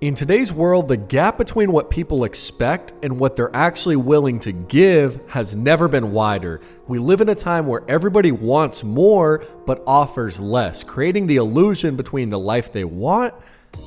In today's world, the gap between what people expect and what they're actually willing to give has never been wider. We live in a time where everybody wants more but offers less, creating the illusion between the life they want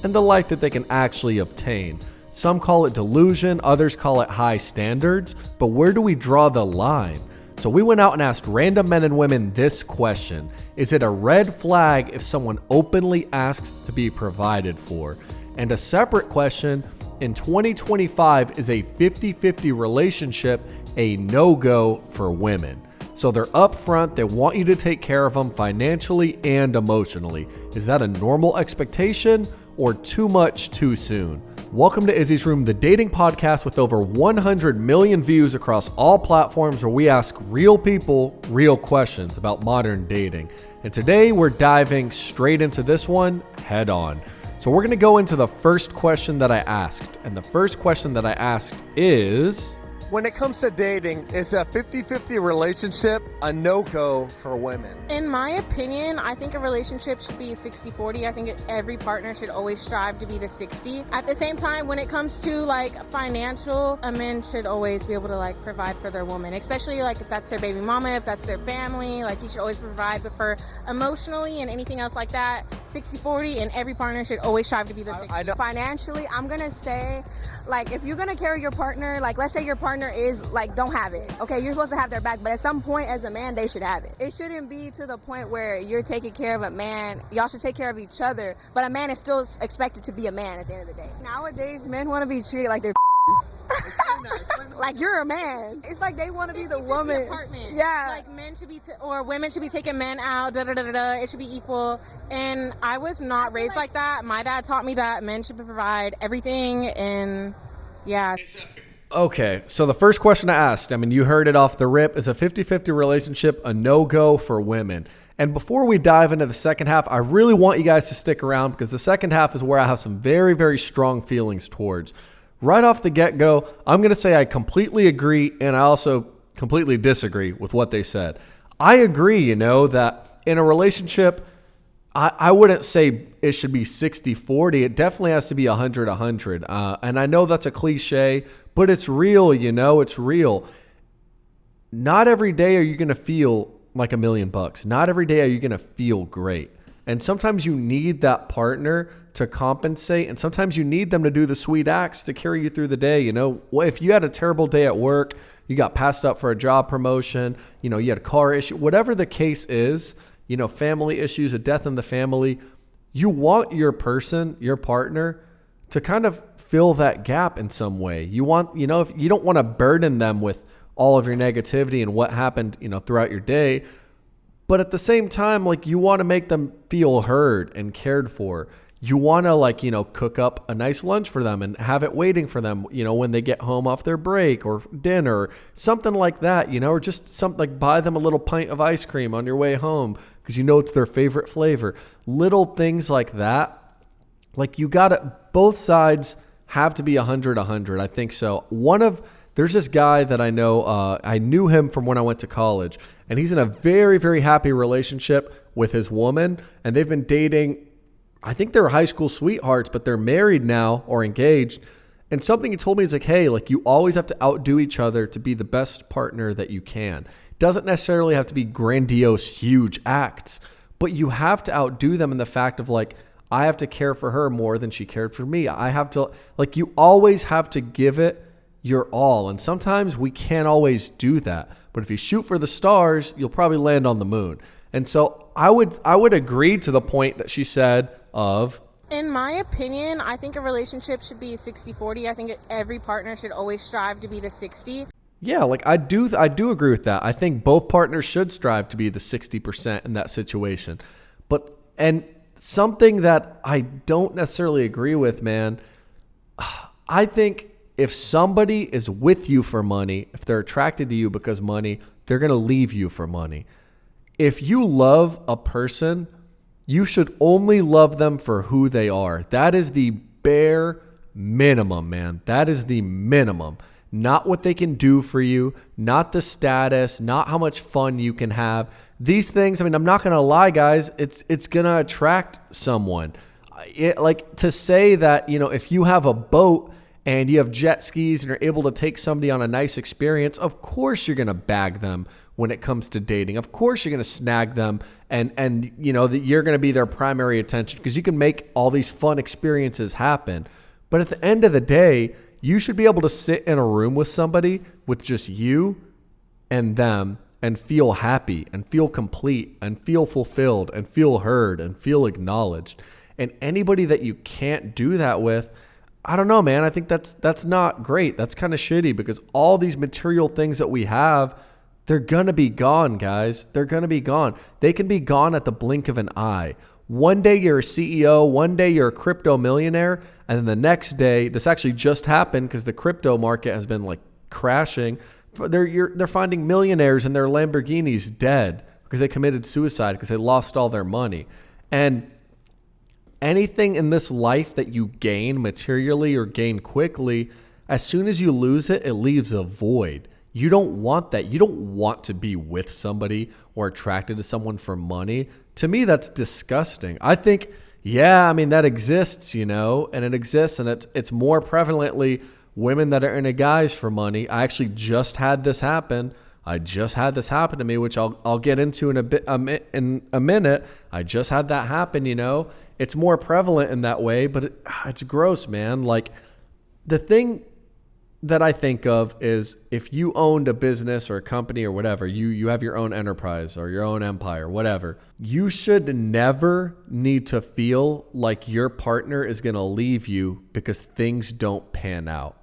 and the life that they can actually obtain. Some call it delusion, others call it high standards, but where do we draw the line? So we went out and asked random men and women this question: is it a red flag if someone openly asks to be provided for? And a separate question, in 2025, is a 50-50 relationship a no-go for women? So they're upfront, they want you to take care of them financially and emotionally. Is that a normal expectation or too much too soon? Welcome to Izzy's Room, the dating podcast with over 100 million views across all platforms, where we ask real people real questions about modern dating. And today we're diving straight into this one head on. So we're going to go into the first question that I asked. And the first question that I asked is, when it comes to dating, is a 50-50 relationship a no-go for women? In my opinion, I think a relationship should be 60-40. I think every partner should always strive to be the 60. At the same time, when it comes to financial, a man should always be able to provide for their woman, especially if that's their baby mama, if that's their family, he should always provide. But for emotionally and anything else like that, 60-40, and every partner should always strive to be the 60. Financially, I'm gonna say, if you're gonna carry your partner, let's say your partner is don't have it, okay, you're supposed to have their back, but at some point as a man they should have it. It shouldn't be to the point where you're taking care of a man. Y'all should take care of each other, but a man is still expected to be a man at the end of the day. Nowadays men want to be treated like they're like you're a man. It's like they want to be the woman. Yeah, men should be or women should be taking men out. It should be equal. And I was not raised like that. My dad taught me that men should provide everything. And yeah. Okay, so the first question I asked, you heard it off the rip, is a 50-50 relationship a no-go for women? And before we dive into the second half, I really want you guys to stick around, because the second half is where I have some very, very strong feelings towards. Right off the get-go, I'm going to say I completely agree, and I also completely disagree with what they said. I agree, that in a relationship, I wouldn't say it should be 60-40. It definitely has to be 100-100. And I know that's a cliche, but it's real, it's real. Not every day are you going to feel like $1 million. Not every day are you going to feel great. And sometimes you need that partner to compensate, and sometimes you need them to do the sweet acts to carry you through the day. If you had a terrible day at work, you got passed up for a job promotion, you had a car issue, whatever the case is, family issues, a death in the family, you want your person, your partner, to kind of fill that gap in some way. You want, if you don't want to burden them with all of your negativity and what happened, throughout your day, but at the same time, you want to make them feel heard and cared for. You want to cook up a nice lunch for them and have it waiting for them, when they get home off their break or dinner, something like that, or just something buy them a little pint of ice cream on your way home because it's their favorite flavor. Little things like that. You got to, both sides have to be 100-100. I think so. There's this guy that I know, I knew him from when I went to college, and he's in a very, very happy relationship with his woman, and they've been dating. I think they were high school sweethearts, but they're married now or engaged. And something he told me is hey, you always have to outdo each other to be the best partner that you can. Doesn't necessarily have to be grandiose, huge acts, but you have to outdo them in the fact of I have to care for her more than she cared for me. I have to, you always have to give it your all. And sometimes we can't always do that. But if you shoot for the stars, you'll probably land on the moon. And so I would agree to the point that she said of, in my opinion, I think a relationship should be 60-40. I think every partner should always strive to be the 60. Yeah, I do agree with that. I think both partners should strive to be the 60% in that situation. And something that I don't necessarily agree with, man, I think if somebody is with you for money, if they're attracted to you because money, they're going to leave you for money. If you love a person, you should only love them for who they are. That is the bare minimum, man. That is the minimum. Not what they can do for you, not the status, not how much fun you can have. These things, I'm not going to lie, guys, it's going to attract someone. like to say that, if you have a boat and you have jet skis and you're able to take somebody on a nice experience, of course you're going to bag them when it comes to dating. Of course you're going to snag them and that you're going to be their primary attention because you can make all these fun experiences happen. But at the end of the day, you should be able to sit in a room with somebody with just you and them and feel happy and feel complete and feel fulfilled and feel heard and feel acknowledged. And anybody that you can't do that with, I don't know, man. I think that's not great. That's kind of shitty because all these material things that we have, they're going to be gone, guys. They're going to be gone. They can be gone at the blink of an eye. One day you're a CEO, one day you're a crypto millionaire, and then the next day, this actually just happened because the crypto market has been like crashing. They're finding millionaires in their Lamborghinis dead because they committed suicide because they lost all their money. And anything in this life that you gain materially or gain quickly, as soon as you lose it, it leaves a void. You don't want that. You don't want to be with somebody or attracted to someone for money. To me, that's disgusting. I think, that exists, and it exists, and it's more prevalently women that are into guys for money. I actually just had this happen. To me, which I'll get into in a minute. I just had that happen, It's more prevalent in that way, but it's gross, man. Like, the thing that I think of is if you owned a business or a company or whatever, you have your own enterprise or your own empire, whatever, you should never need to feel like your partner is going to leave you because things don't pan out.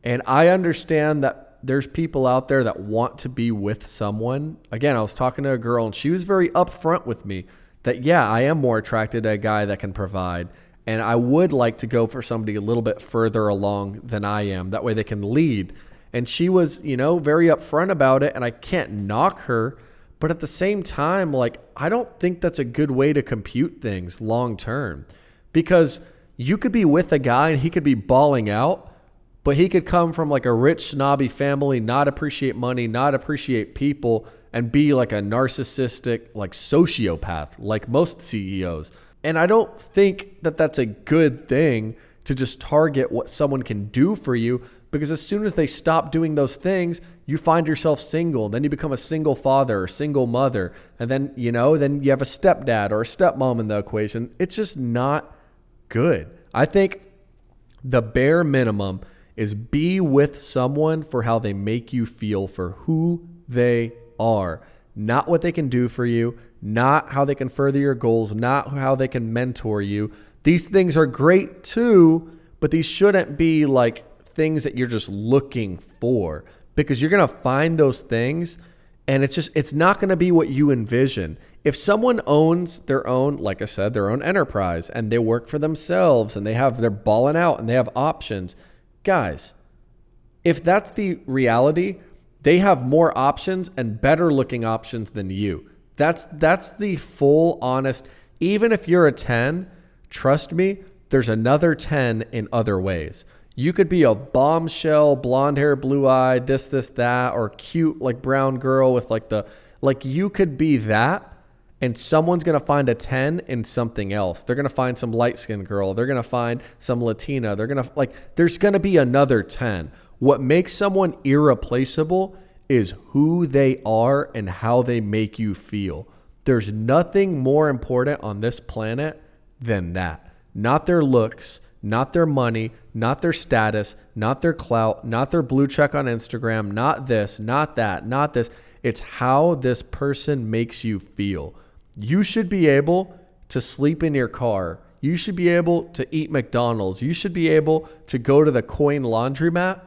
And I understand that there's people out there that want to be with someone. Again, I was talking to a girl and she was very upfront with me that, I am more attracted to a guy that can provide. And I would like to go for somebody a little bit further along than I am. That way they can lead. And she was, very upfront about it. And I can't knock her. But at the same time, I don't think that's a good way to compute things long term. Because you could be with a guy and he could be balling out, but he could come from a rich, snobby family, not appreciate money, not appreciate people, and be like a narcissistic, sociopath, like most CEOs. And I don't think that that's a good thing to just target what someone can do for you, because as soon as they stop doing those things, you find yourself single. Then you become a single father or single mother. And then, then you have a stepdad or a stepmom in the equation. It's just not good. I think the bare minimum is be with someone for how they make you feel, for who they are, not what they can do for you, not how they can further your goals, not how they can mentor you. These things are great too, but these shouldn't be things that you're just looking for, because you're going to find those things and it's not going to be what you envision. If someone owns their own, like I said, their own enterprise, and they work for themselves and they're balling out and they have options, guys, if that's the reality, they have more options and better looking options than you. That's the full honest. Even if you're a 10, trust me, there's another 10 in other ways. You could be a bombshell, blonde hair, blue eyed, this, that, or cute brown girl with you could be that, and someone's going to find a 10 in something else. They're going to find some light skinned girl. They're going to find some Latina. They're going to there's going to be another 10. What makes someone irreplaceable is who they are and how they make you feel. There's nothing more important on this planet than that. Not their looks, not their money, not their status, not their clout, not their blue check on Instagram, not this, not that, not this. It's how this person makes you feel. You should be able to sleep in your car. You should be able to eat McDonald's. You should be able to go to the coin laundromat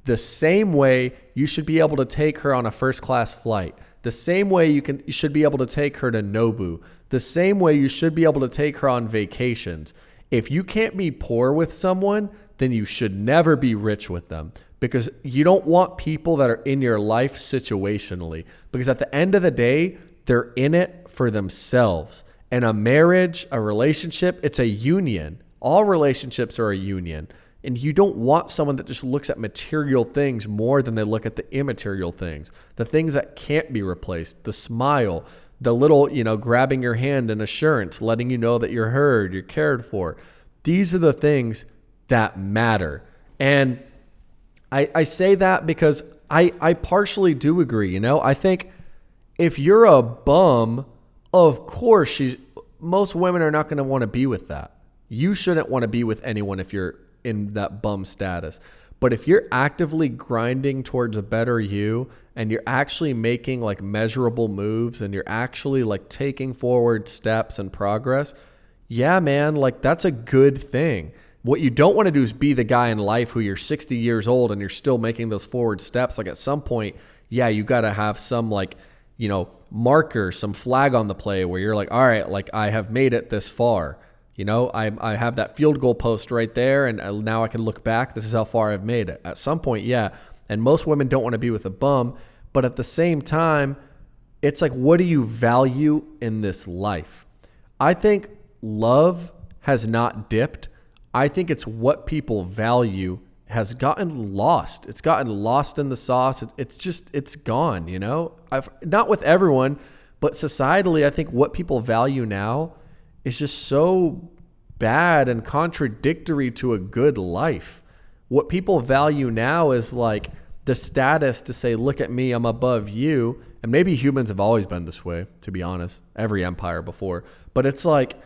the same way you should be able to take her on a first-class flight. The same way you should be able to take her to Nobu. The same way you should be able to take her on vacations. If you can't be poor with someone, then you should never be rich with them, because you don't want people that are in your life situationally, because at the end of the day, they're in it for themselves. And a marriage, a relationship, it's a union. All relationships are a union. And you don't want someone that just looks at material things more than they look at the immaterial things, the things that can't be replaced, the smile, the little, grabbing your hand and assurance, letting you know that you're heard, you're cared for. These are the things that matter. And I say that because I partially do agree. I think if you're a bum, of course, most women are not going to want to be with that. You shouldn't want to be with anyone if you're in that bum status. But if you're actively grinding towards a better you, and you're actually making like measurable moves, and you're actually like taking forward steps and progress, yeah, man, like that's a good thing. What you don't want to do is be the guy in life who you're 60 years old and you're still making those forward steps. Like at some point, yeah, you got to have some like, marker, some flag on the play where you're like, all right, like I have made it this far. I have that field goal post right there, and now I can look back. This is how far I've made it. At some point, yeah. And most women don't want to be with a bum, but at the same time, it's like, what do you value in this life? I think love has not dipped. I think it's what people value has gotten lost. It's gotten lost in the sauce. It's gone, not with everyone, but societally, I think what people value now is just so bad and contradictory to a good life. What people value now is like the status to say, look at me, I'm above you. And maybe humans have always been this way, to be honest, every empire before. But it's like,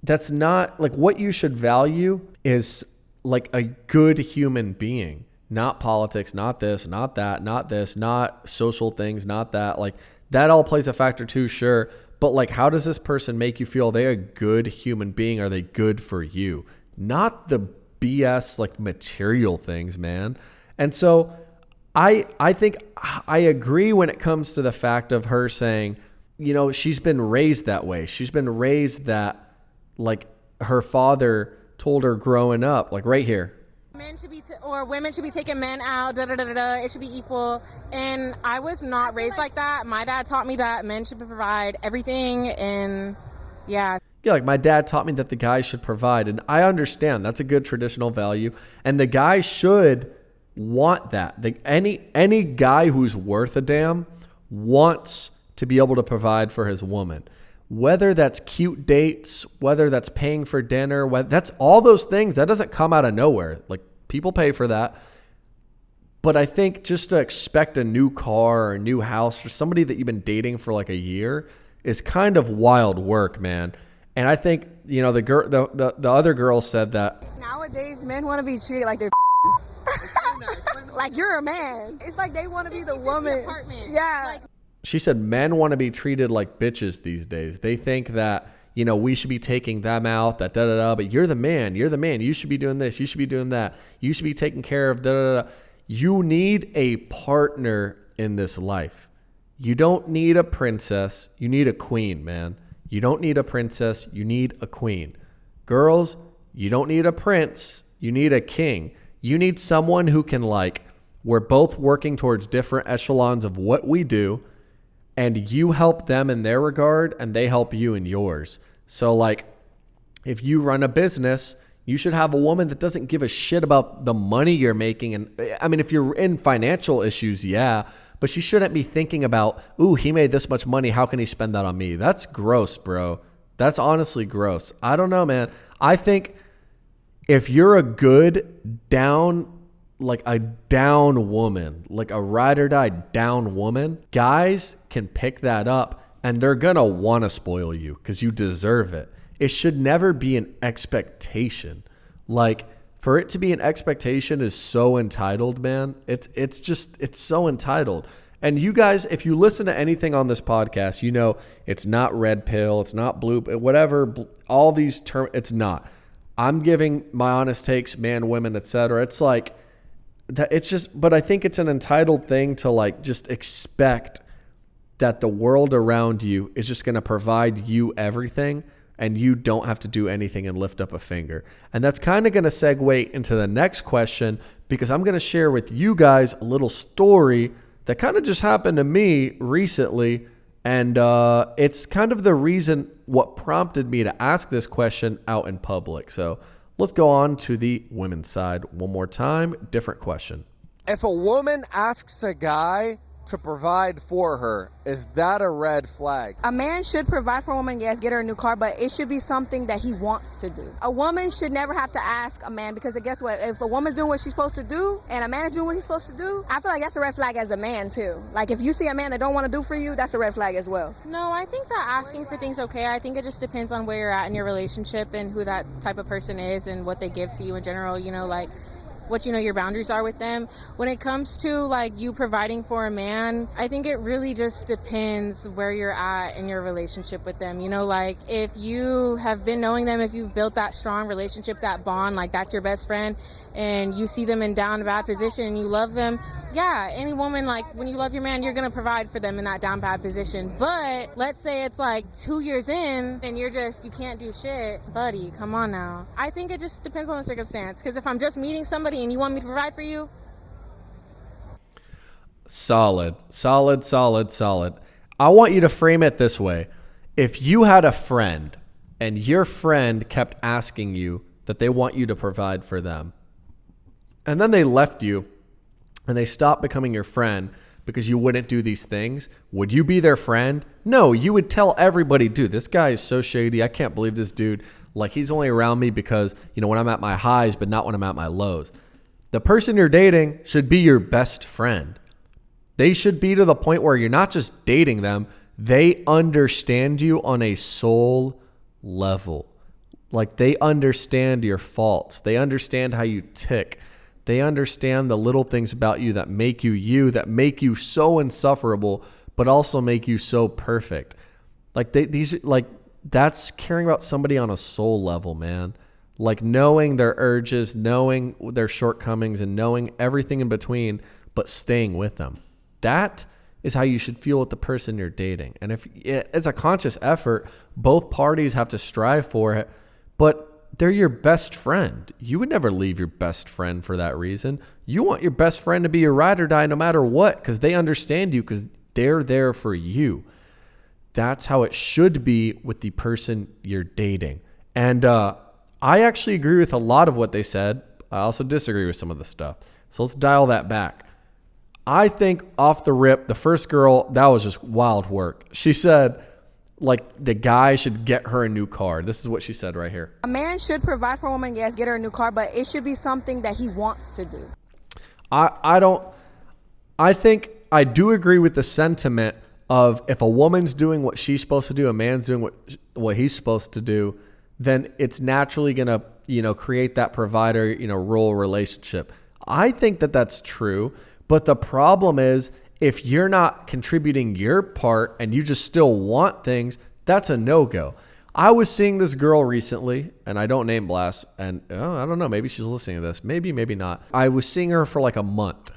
that's not like what you should value is like a good human being, not politics, not this, not that, not this, not social things, not that. Like that all plays a factor too, sure. But like, how does this person make you feel? Are they a good human being? Are they good for you? Not the BS like material things, man. And so I think I agree when it comes to the fact of her saying, she's been raised that way. She's been raised that like her father told her growing up, like right here. Men should be, women should be taking men out, it should be equal. And I was not raised like that. My dad taught me that men should provide everything, and yeah. Yeah, like my dad taught me that the guy should provide, and I understand that's a good traditional value, and the guy should want that. Any guy who's worth a damn wants to be able to provide for his woman. Whether that's cute dates, whether that's paying for dinner, that's all those things. That doesn't come out of nowhere. Like people pay for that. But I think just to expect a new car or a new house for somebody that you've been dating for like a year is kind of wild work, man. And I think, the other girl said that nowadays men want to be treated like they're like you're a man. It's like they want to be the woman. Yeah. She said men want to be treated like bitches these days. They think that, we should be taking them out, that da-da-da, but you're the man. You're the man. You should be doing this. You should be doing that. You should be taking care of da-da-da. You need a partner in this life. You don't need a princess. You need a queen, man. You don't need a princess. You need a queen. Girls, you don't need a prince. You need a king. You need someone who can we're both working towards different echelons of what we do, and you help them in their regard and they help you in yours. So if you run a business, you should have a woman that doesn't give a shit about the money you're making. And I mean, if you're in financial issues, yeah, but she shouldn't be thinking about, ooh, he made this much money, how can he spend that on me? That's gross, bro. That's honestly gross. I don't know, man. I think if you're a good down woman, like a ride or die down woman, guys can pick that up and they're going to want to spoil you because you deserve it. It should never be an expectation. For it to be an expectation is so entitled, man. It's so entitled. And you guys, if you listen to anything on this podcast, it's not red pill, it's not blue, whatever, all these terms, it's not. I'm giving my honest takes, man, women, etc. It's but I think it's an entitled thing to just expect that the world around you is just going to provide you everything and you don't have to do anything and lift up a finger. And that's kind of going to segue into the next question, because I'm going to share with you guys a little story that kind of just happened to me recently. And it's kind of the reason what prompted me to ask this question out in public. So let's go on to the women's side one more time. Different question. If a woman asks a guy to provide for her, is that a red flag? A man should provide for a woman, yes, get her a new car, but it should be something that he wants to do. A woman should never have to ask a man, because guess what? If a woman's doing what she's supposed to do and a man is doing what he's supposed to do, I feel like that's a red flag as a man too. Like if you see a man that don't want to do for you, that's a red flag as well. No, I think that asking for things okay. I think it just depends on where you're at in your relationship and who that type of person is and what they give to you in general, like what your boundaries are with them. When it comes to like you providing for a man, I think it really just depends where you're at in your relationship with them. Like if you have been knowing them, if you've built that strong relationship, that bond, like that's your best friend, and you see them in down bad position and you love them, yeah, any woman, like when you love your man, you're gonna provide for them in that down bad position. But let's say it's like 2 years in and you can't do shit, buddy, come on now. I think it just depends on the circumstance, because if I'm just meeting somebody and you want me to provide for you. Solid. I want you to frame it this way. If you had a friend and your friend kept asking you that they want you to provide for them, and then they left you and they stopped becoming your friend because you wouldn't do these things, would you be their friend? No, you would tell everybody, dude, this guy is so shady. I can't believe this dude. Like, he's only around me because, when I'm at my highs, but not when I'm at my lows. The person you're dating should be your best friend. They should be to the point where you're not just dating them, they understand you on a soul level. Like, they understand your faults. They understand how you tick. They understand the little things about you that make you, that make you so insufferable, but also make you so perfect. Like that's caring about somebody on a soul level, man. Like knowing their urges, knowing their shortcomings, and knowing everything in between, but staying with them. That is how you should feel with the person you're dating. And if it's a conscious effort, both parties have to strive for it, but they're your best friend. You would never leave your best friend for that reason. You want your best friend to be your ride or die no matter what, because they understand you, because they're there for you. That's how it should be with the person you're dating. And I actually agree with a lot of what they said. I also disagree with some of the stuff. So let's dial that back. I think off the rip, the first girl, that was just wild work. She said, like, the guy should get her a new car. This is what she said right here. A man should provide for a woman, yes, get her a new car, but it should be something that he wants to do. I think I do agree with the sentiment of if a woman's doing what she's supposed to do, a man's doing what he's supposed to do, then it's naturally going to, create that provider, role relationship. I think that that's true. But the problem is, if you're not contributing your part and you just still want things, that's a no-go. I was seeing this girl recently, and I don't name blast, and I don't know, maybe she's listening to this. Maybe not. I was seeing her for like a month.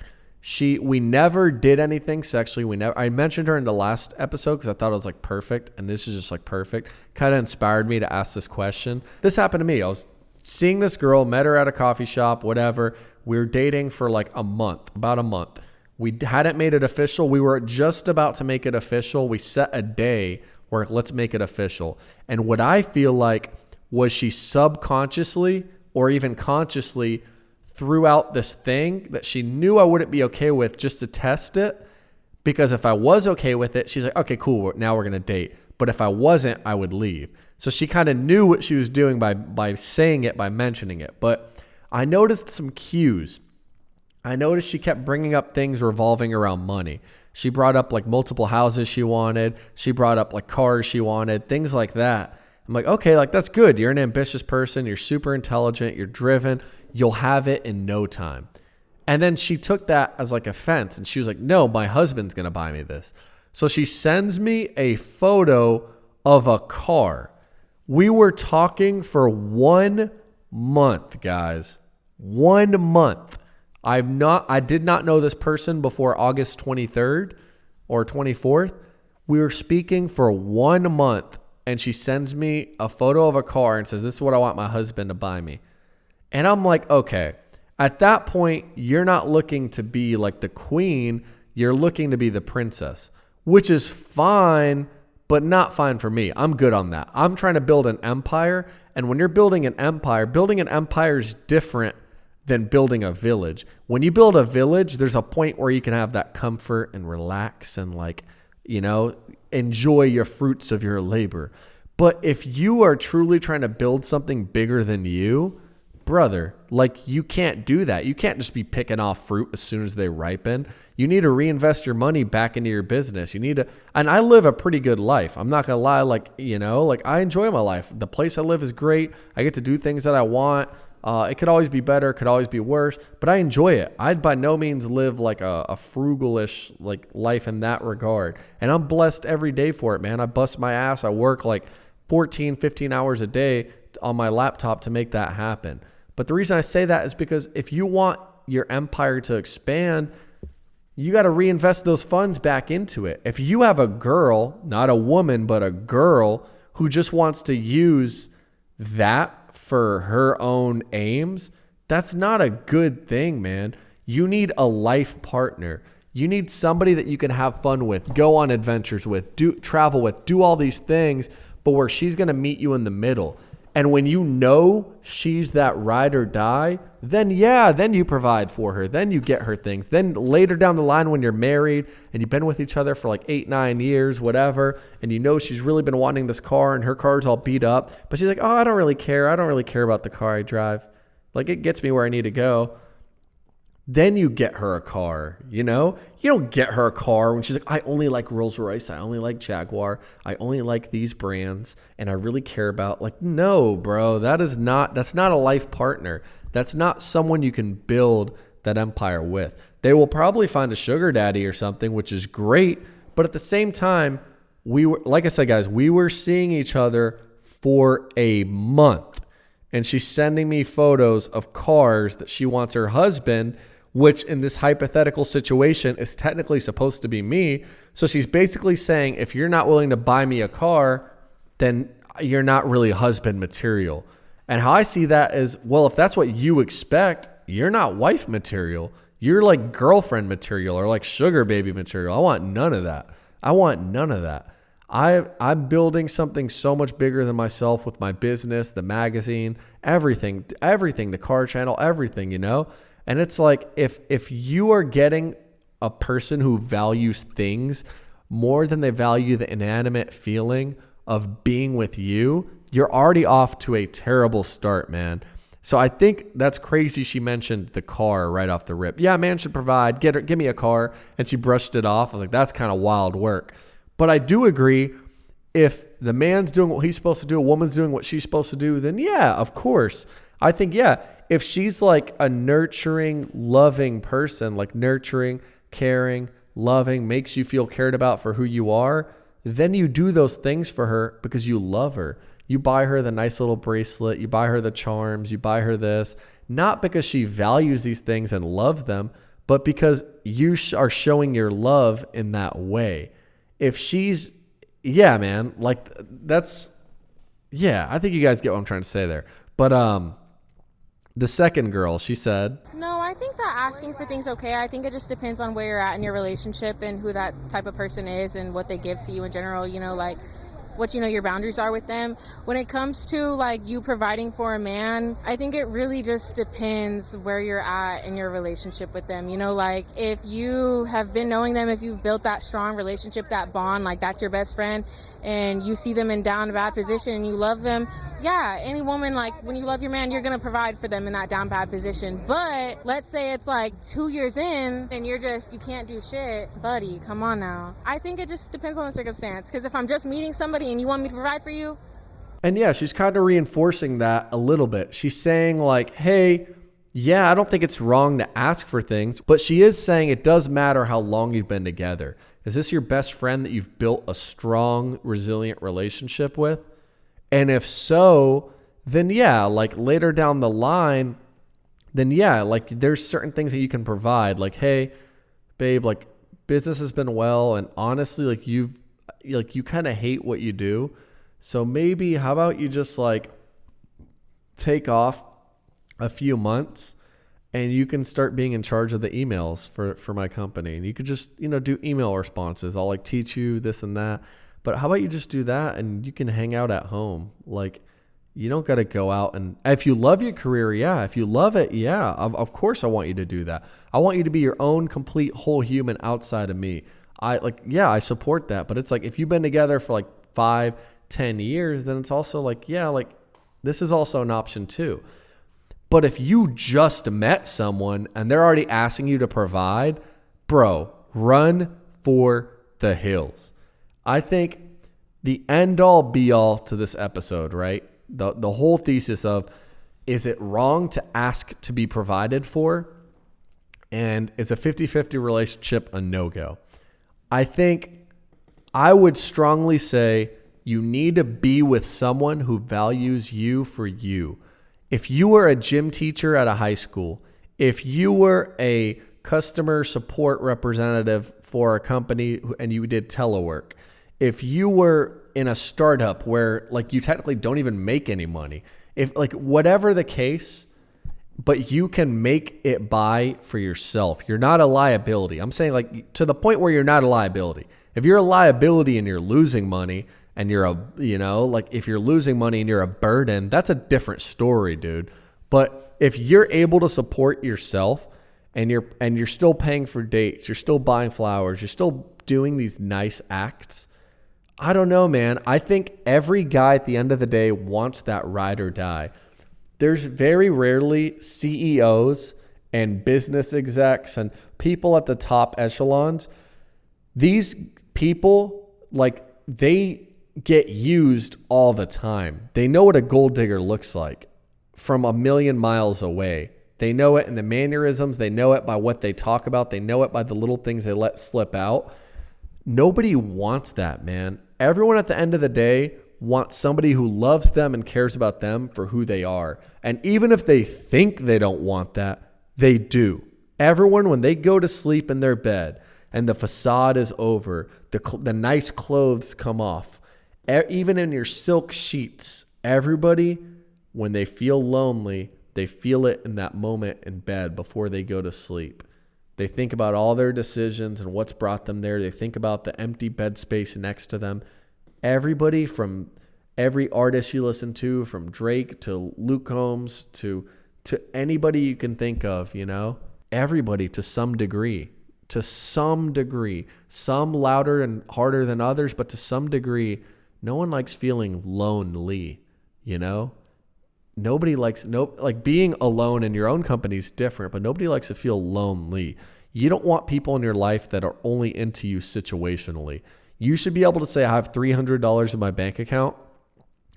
We never did anything sexually. I mentioned her in the last episode because I thought it was like perfect, and this is just like perfect. Kind of inspired me to ask this question. This happened to me. I was seeing this girl, met her at a coffee shop, whatever. We were dating for like about a month. We hadn't made it official. We were just about to make it official. We set a day where let's make it official. And what I feel like was she subconsciously or even consciously threw out this thing that she knew I wouldn't be okay with just to test it. Because if I was okay with it, she's like, okay, cool, now we're going to date. But if I wasn't, I would leave. So she kind of knew what she was doing by saying it, by mentioning it. But I noticed some cues. I noticed she kept bringing up things revolving around money. She brought up like multiple houses she wanted. She brought up like cars she wanted, things like that. I'm like, okay, like that's good. You're an ambitious person. You're super intelligent. You're driven. You'll have it in no time. And then she took that as like offense, and she was like, no, my husband's going to buy me this. So she sends me a photo of a car. We were talking for 1 month, guys. 1 month. I did not know this person before August 23rd or 24th. We were speaking for 1 month, and she sends me a photo of a car and says, this is what I want my husband to buy me. And I'm like, okay, at that point, you're not looking to be like the queen. You're looking to be the princess, which is fine, but not fine for me. I'm good on that. I'm trying to build an empire. And when you're building an empire is different than building a village. When you build a village, there's a point where you can have that comfort and relax and like, you know, enjoy your fruits of your labor. But if you are truly trying to build something bigger than you, brother, like you can't do that. You can't just be picking off fruit as soon as they ripen. You need to reinvest your money back into your business. You need to, and I live a pretty good life. I'm not going to lie. Like, you know, like I enjoy my life. The place I live is great. I get to do things that I want. It could always be better. It could always be worse, but I enjoy it. I'd by no means live like a frugalish like life in that regard. And I'm blessed every day for it, man. I bust my ass. I work like 14, 15 hours a day on my laptop to make that happen. But the reason I say that is because if you want your empire to expand, you got to reinvest those funds back into it. If you have a girl, not a woman, but a girl who just wants to use that for her own aims, that's not a good thing, man. You need a life partner. You need somebody that you can have fun with, go on adventures with, travel with, do all these things, but where she's going to meet you in the middle. And when you know she's that ride or die, then you provide for her. Then you get her things. Then later down the line when you're married and you've been with each other for like 8-9 years, whatever, and you know she's really been wanting this car and her car's all beat up, but she's like, oh, I don't really care. I don't really care about the car I drive. Like it gets me where I need to go. Then you get her a car, you know? You don't get her a car when she's like, I only like Rolls Royce. I only like Jaguar. I only like these brands and I really care about, like, no, bro, that's not a life partner. That's not someone you can build that empire with. They will probably find a sugar daddy or something, which is great. But at the same time, like I said, guys, we were seeing each other for a month and she's sending me photos of cars that she wants her husband, which in this hypothetical situation is technically supposed to be me. So she's basically saying, if you're not willing to buy me a car, then you're not really husband material. And how I see that is, well, if that's what you expect, you're not wife material. You're like girlfriend material or like sugar baby material. I want none of that. I'm building something so much bigger than myself with my business, the magazine, everything, the car channel, everything, you know? And it's like, if you are getting a person who values things more than they value the inanimate feeling of being with you, you're already off to a terrible start, man. So I think that's crazy. She mentioned the car right off the rip. Yeah, man should provide, give me a car. And she brushed it off. I was like, that's kind of wild work. But I do agree, if the man's doing what he's supposed to do, a woman's doing what she's supposed to do, then yeah, of course. I think, yeah, if she's like a nurturing, loving person, like nurturing, caring, loving, makes you feel cared about for who you are, then you do those things for her because you love her. You buy her the nice little bracelet, you buy her the charms, you buy her this, not because she values these things and loves them, but because you are showing your love in that way. If she's, yeah, man, like that's, yeah, I think you guys get what I'm trying to say there. But the second girl, she said, No, I think that asking for things okay. I think it just depends on where you're at in your relationship and who that type of person is and what they give to you in general, you know, like what you know your boundaries are with them. When it comes to like you providing for a man, I think it really just depends where you're at in your relationship with them. You know, like if you have been knowing them, if you've built that strong relationship, that bond, like that's your best friend, and you see them in down bad position and you love them, yeah, any woman, like when you love your man, you're gonna provide for them in that down bad position. But let's say it's like 2 years in and you can't do shit, buddy, come on now. I think it just depends on the circumstance, because if I'm just meeting somebody and you want me to provide for you. And yeah, she's kind of reinforcing that a little bit. She's saying like, hey, yeah, I don't think it's wrong to ask for things, but she is saying it does matter how long you've been together. Is this your best friend that you've built a strong, resilient relationship with? And if so, then yeah, like later down the line, then yeah, like there's certain things that you can provide. Like, hey, babe, like business has been well, and honestly, like you kind of hate what you do. So maybe how about you just like take off a few months and you can start being in charge of the emails for my company. And you could just, you know, do email responses. I'll like teach you this and that. But how about you just do that and you can hang out at home? Like, You don't got to go out and if you love your career, yeah. If you love it, yeah. Of course I want you to do that. I want you to be your own complete whole human outside of me. I support that. But it's like if you've been together for like 5-10 years, then it's also like, yeah, like this is also an option too. But if you just met someone and they're already asking you to provide, bro, run for the hills. I think the end all be all to this episode, right? The whole thesis of, is it wrong to ask to be provided for? And is a 50-50 relationship a no-go? I think I would strongly say you need to be with someone who values you for you. If you were a gym teacher at a high school, if you were a customer support representative for a company and you did telework, if you were in a startup where like you technically don't even make any money, if like whatever the case, but you can make it by for yourself. You're not a liability. I'm saying like to the point where you're not a liability. If you're a liability and you're losing money and you're if you're losing money and you're a burden, that's a different story, dude. But if you're able to support yourself and you're still paying for dates, you're still buying flowers, you're still doing these nice acts, I don't know, man. I think every guy at the end of the day wants that ride or die. There's very rarely CEOs and business execs and people at the top echelons. These people, like, they get used all the time. They know what a gold digger looks like from a million miles away. They know it in the mannerisms. They know it by what they talk about. They know it by the little things they let slip out. Nobody wants that, man. Everyone at the end of the day wants somebody who loves them and cares about them for who they are. And even if they think they don't want that, they do. Everyone, when they go to sleep in their bed and the facade is over, the nice clothes come off, even in your silk sheets, everybody, when they feel lonely, they feel it in that moment in bed before they go to sleep. They think about all their decisions and what's brought them there. They think about the empty bed space next to them. Everybody, from every artist you listen to, from Drake to Luke Combs to anybody you can think of, everybody to some degree, some louder and harder than others, but to some degree, no one likes feeling lonely, Nobody likes being alone in your own company is different, but nobody likes to feel lonely. You don't want people in your life that are only into you situationally. You should be able to say, I have $300 in my bank account,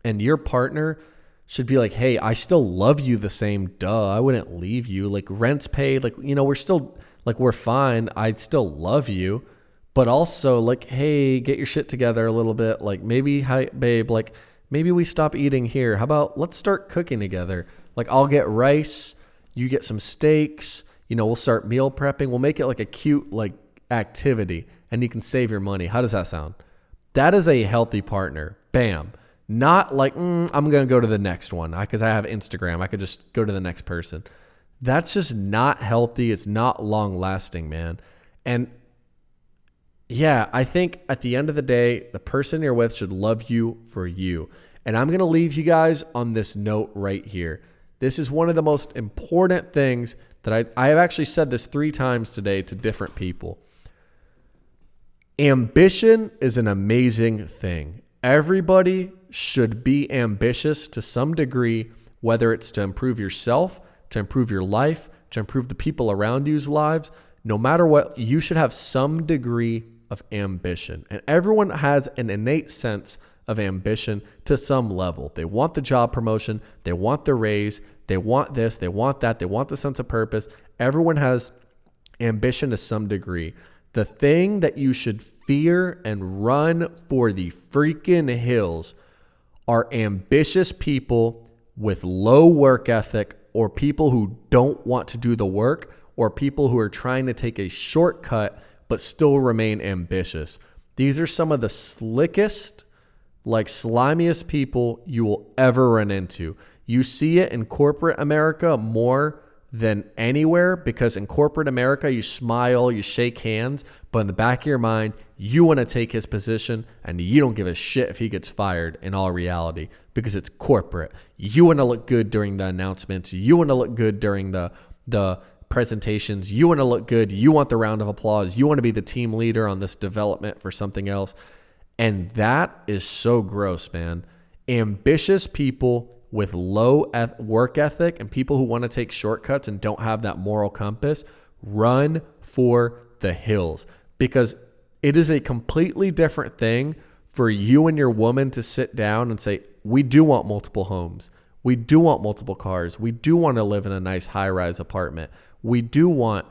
and your partner should be like, hey, I still love you the same. Duh, I wouldn't leave you. Like, rent's paid. Like, we're still, like, we're fine. I'd still love you. But also, like, hey, get your shit together a little bit. Like, maybe, hi, babe, like, maybe we stop eating here. How about let's start cooking together? Like, I'll get rice, you get some steaks, we'll start meal prepping. We'll make it like a cute like activity and you can save your money. How does that sound? That is a healthy partner. Bam. Not like, I'm going to go to the next one because I have Instagram. I could just go to the next person. That's just not healthy. It's not long lasting, man. And yeah, I think at the end of the day, the person you're with should love you for you. And I'm going to leave you guys on this note right here. This is one of the most important things that I have actually said this 3 times today to different people. Ambition is an amazing thing. Everybody should be ambitious to some degree, whether it's to improve yourself, to improve your life, to improve the people around you's lives. No matter what, you should have some degree of ambition. And everyone has an innate sense of ambition to some level. They want the job promotion. They want the raise. They want this. They want that. They want the sense of purpose. Everyone has ambition to some degree. The thing that you should fear and run for the freaking hills are ambitious people with low work ethic, or people who don't want to do the work, or people who are trying to take a shortcut but still remain ambitious. These are some of the slickest, like slimiest people you will ever run into. You see it in corporate America more than anywhere, because in corporate America, you smile, you shake hands, but in the back of your mind, you want to take his position and you don't give a shit if he gets fired in all reality, because it's corporate. You want to look good during the announcements. You want to look good during the presentations. You want to look good. You want the round of applause. You want to be the team leader on this development for something else. And that is so gross, man. Ambitious people with low work ethic and people who want to take shortcuts and don't have that moral compass, run for the hills, because it is a completely different thing for you and your woman to sit down and say, we do want multiple homes. We do want multiple cars. We do want to live in a nice high-rise apartment. We do want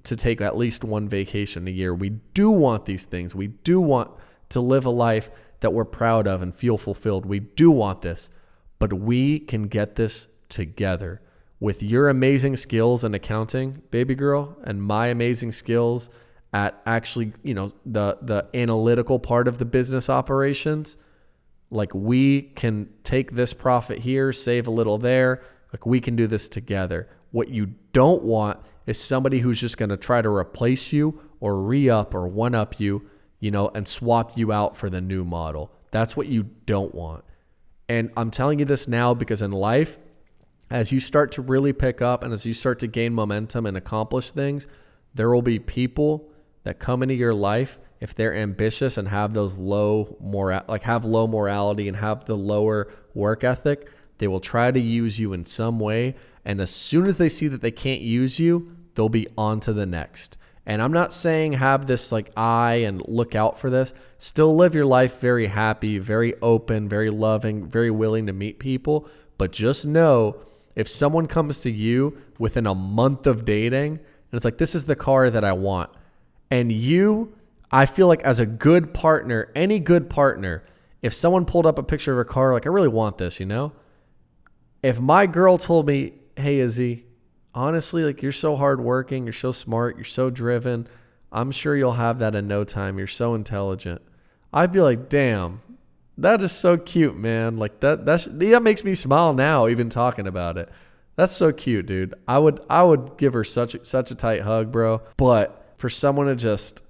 to take at least one vacation a year. We do want these things. We do want to live a life that we're proud of and feel fulfilled. We do want this, but we can get this together. With your amazing skills in accounting, baby girl, and my amazing skills at actually, the analytical part of the business operations, like, we can take this profit here, save a little there. Like, we can do this together. What you don't want is somebody who's just going to try to replace you or re-up or one-up you, and swap you out for the new model. That's what you don't want. And I'm telling you this now because in life, as you start to really pick up and as you start to gain momentum and accomplish things, there will be people that come into your life, if they're ambitious and have those low morality and have the lower work ethic, they will try to use you in some way. And as soon as they see that they can't use you, they'll be on to the next. And I'm not saying have this eye and look out for this. Still live your life very happy, very open, very loving, very willing to meet people. But just know, if someone comes to you within a month of dating and it's like, this is the car that I want, and I feel like as a good partner, any good partner, if someone pulled up a picture of a car, like, I really want this, if my girl told me, hey, Izzy, honestly, you're so hardworking, you're so smart, you're so driven, I'm sure you'll have that in no time, you're so intelligent, I'd be like, damn, that is so cute, man. That makes me smile now, even talking about it. That's so cute, dude. I would give her such a tight hug, bro. But for someone to just,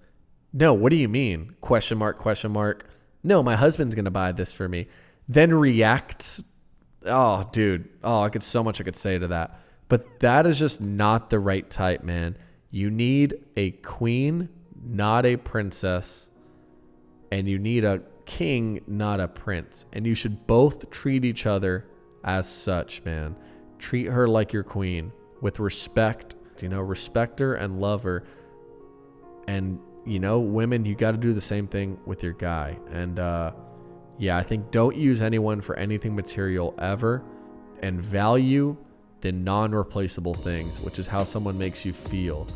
no, what do you mean? Question mark. No, my husband's going to buy this for me. Then reacts. Oh, dude. Oh, I could say to that. But that is just not the right type, man. You need a queen, not a princess. And you need a king, not a prince. And you should both treat each other as such, man. Treat her like your queen with respect. Respect her and love her. And, women, you got to do the same thing with your guy. And, I think don't use anyone for anything material ever, and value the non-replaceable things, which is how someone makes you feel,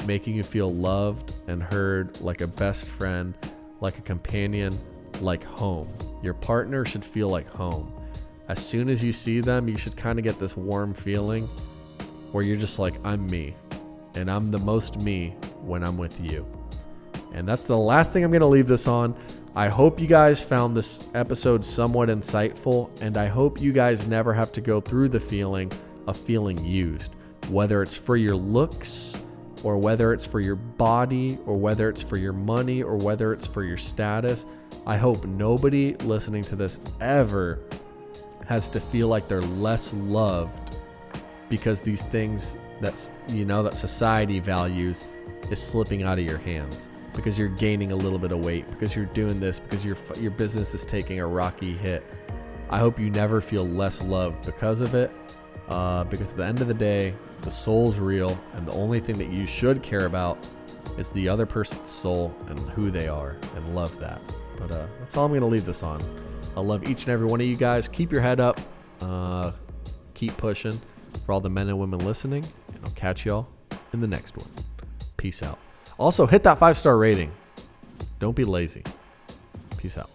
making you feel loved and heard, like a best friend, like a companion, like home. Your partner should feel like home. As soon as you see them, you should kind of get this warm feeling where you're just like, I'm me, and I'm the most me when I'm with you. And that's the last thing I'm going to leave this on. I hope you guys found this episode somewhat insightful, and I hope you guys never have to go through the feeling of feeling used, whether it's for your looks, or whether it's for your body, or whether it's for your money, or whether it's for your status. I hope nobody listening to this ever has to feel like they're less loved because these things that society values is slipping out of your hands, because you're gaining a little bit of weight, because you're doing this, because your business is taking a rocky hit. I hope you never feel less loved because of it, because at the end of the day, the soul's real, and the only thing that you should care about is the other person's soul and who they are, and love that. But that's all I'm going to leave this on. I love each and every one of you guys. Keep your head up. Keep pushing. For all the men and women listening, and I'll catch y'all in the next one. Peace out. Also, hit that 5-star rating. Don't be lazy. Peace out.